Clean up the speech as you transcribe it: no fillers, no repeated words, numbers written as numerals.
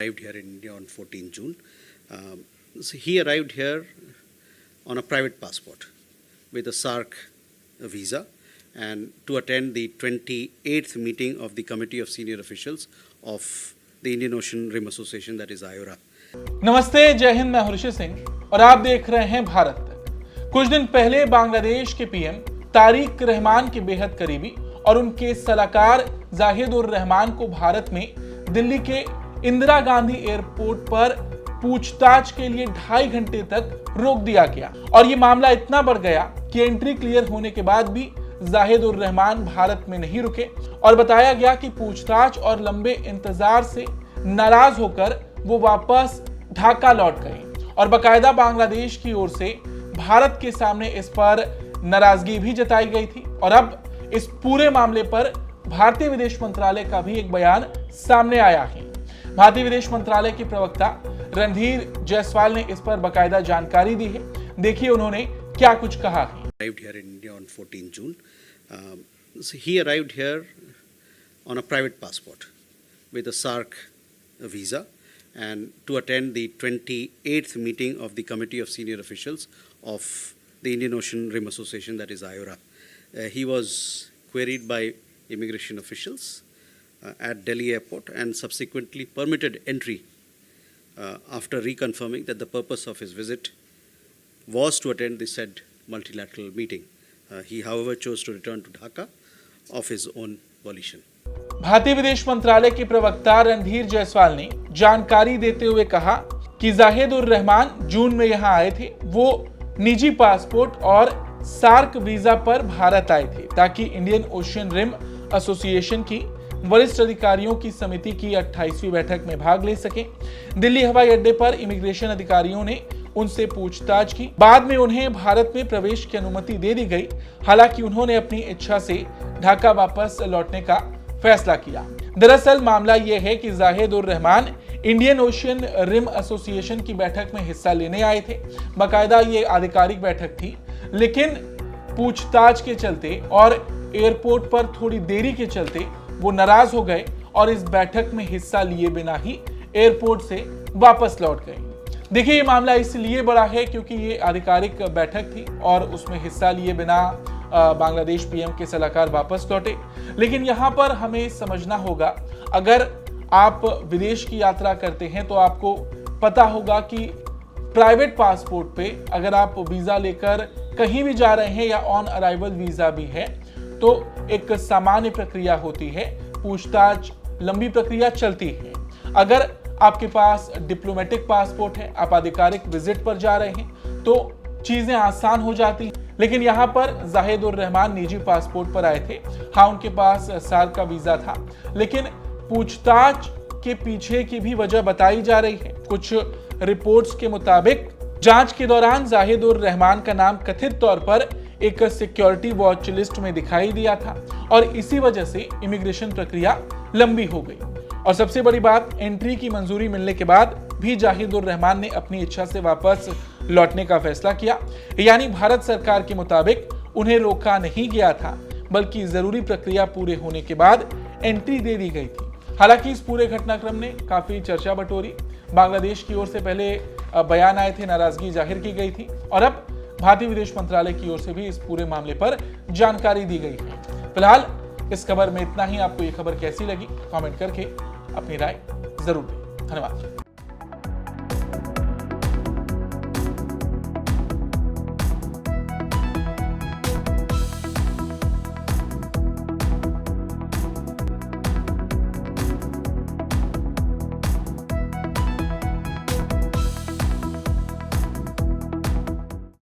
Arrived here in India on 14 June. So he arrived here on a private passport with a SAARC visa and to attend the 28th meeting of the Committee of Senior Officials of the Indian Ocean Rim Association, that is IORA. नमस्ते, जय हिंद। मैं ऋषि सिंह और आप देख रहे हैं भारत तक। कुछ दिन पहले बांग्लादेश के पीएम तारिक रहमान के बेहद करीबी और उनके सलाहकार जाहिद उर रहमान को भारत में दिल्ली के इंदिरा गांधी एयरपोर्ट पर पूछताछ के लिए 2.5 घंटे तक रोक दिया गया और ये मामला इतना बढ़ गया कि एंट्री क्लियर होने के बाद भी जाहिद उर रहमान भारत में नहीं रुके और बताया गया कि पूछताछ और लंबे इंतजार से नाराज होकर वो वापस ढाका लौट गए और बकायदा बांग्लादेश की ओर से भारत के सामने इस पर नाराजगी भी जताई गई थी। और अब इस पूरे मामले पर भारतीय विदेश मंत्रालय का भी एक बयान सामने आया है। भारतीय विदेश मंत्रालय के प्रवक्ता रणधीर जायसवाल ने इस पर बकायदा जानकारी दी है। देखिए उन्होंने क्या कुछ कहा है। Arrived here in India on 14 June. So he arrived here on a private passport with a SAARC visa and to attend the 28th meeting of the Committee of Senior Officials of the Indian Ocean Rim Association, that is IORA. He was queried by immigration officials at Delhi airport and subsequently permitted entry after reconfirming that the purpose of his visit was to attend the said multilateral meeting. He, however, chose to return to Dhaka of his own volition. भारतीय विदेश मंत्रालय के प्रवक्ता रणधीर जायसवाल ने जानकारी देते हुए कहा कि जाहिद उर रहमान जून में यहां आए थे। वो निजी पासपोर्ट और सार्क वीजा पर भारत आए थे ताकि इंडियन ओशियन रिम एसोसिएशन की वरिष्ठ अधिकारियों की समिति की 28वीं बैठक में भाग ले सके। दिल्ली हवाई अड्डे पर इमिग्रेशन अधिकारियों ने उनसे पूछताछ की। बाद में उन्हें भारत में प्रवेश की अनुमति दे दी गई। हालांकि उन्होंने अपनी इच्छा से ढाका वापस लौटने का फैसला किया। दरअसल मामला यह है कि Zahid ur Rahman Indian Ocean Rim Association की बैठक में हिस्सा लेने आए थे। बकायदा ये आधिकारिक बैठक थी, लेकिन पूछताछ के चलते और एयरपोर्ट पर थोड़ी देरी के चलते वो नाराज हो गए और इस बैठक में हिस्सा लिए बिना ही एयरपोर्ट से वापस लौट गए। देखिए ये मामला इसलिए बड़ा है क्योंकि ये आधिकारिक बैठक थी और उसमें हिस्सा लिए बिना बांग्लादेश पीएम के सलाहकार वापस लौटे। लेकिन यहाँ पर हमें समझना होगा, अगर आप विदेश की यात्रा करते हैं तो आपको पता होगा कि प्राइवेट पासपोर्ट पे अगर आप वीजा लेकर कहीं भी जा रहे हैं या ऑन अराइवल वीजा भी है तो एक सामान्य प्रक्रिया होती है, पूछताछ लंबी प्रक्रिया चलती है। अगर आपके पास डिप्लोमेटिक पासपोर्ट है, आप आधिकारिक विजिट पर जा रहे हैं तो चीजें आसान हो जाती हैं। लेकिन यहाँ पर जाहिद उर रहमान निजी पासपोर्ट पर आए थे। हाँ, उनके पास सार्क का वीजा था, लेकिन पूछताछ के पीछे की भी वजह बताई जा रही है। कुछ रिपोर्ट्स के मुताबिक जांच के दौरान जाहिद उर रहमान का नाम कथित तौर पर एक सिक्योरिटी वॉच लिस्ट में दिखाई दिया था और इसी वजह से इमिग्रेशन प्रक्रिया लंबी हो गई। और सबसे बड़ी बात, एंट्री की मंजूरी मिलने के बाद भी जाहिद उर रहमान ने अपनी इच्छा से वापस लौटने का फैसला किया। यानी भारत सरकार के मुताबिक उन्हें रोका नहीं गया था, बल्कि जरूरी प्रक्रिया पूरे होने के बाद एंट्री दे दी गई थी। हालांकि इस पूरे घटनाक्रम ने काफी चर्चा बटोरी। बांग्लादेश की ओर से पहले बयान आए थे, नाराजगी जाहिर की गई थी और अब भारतीय विदेश मंत्रालय की ओर से भी इस पूरे मामले पर जानकारी दी गई है। फिलहाल इस खबर में इतना ही। आपको ये खबर कैसी लगी कमेंट करके अपनी राय जरूर दें। धन्यवाद।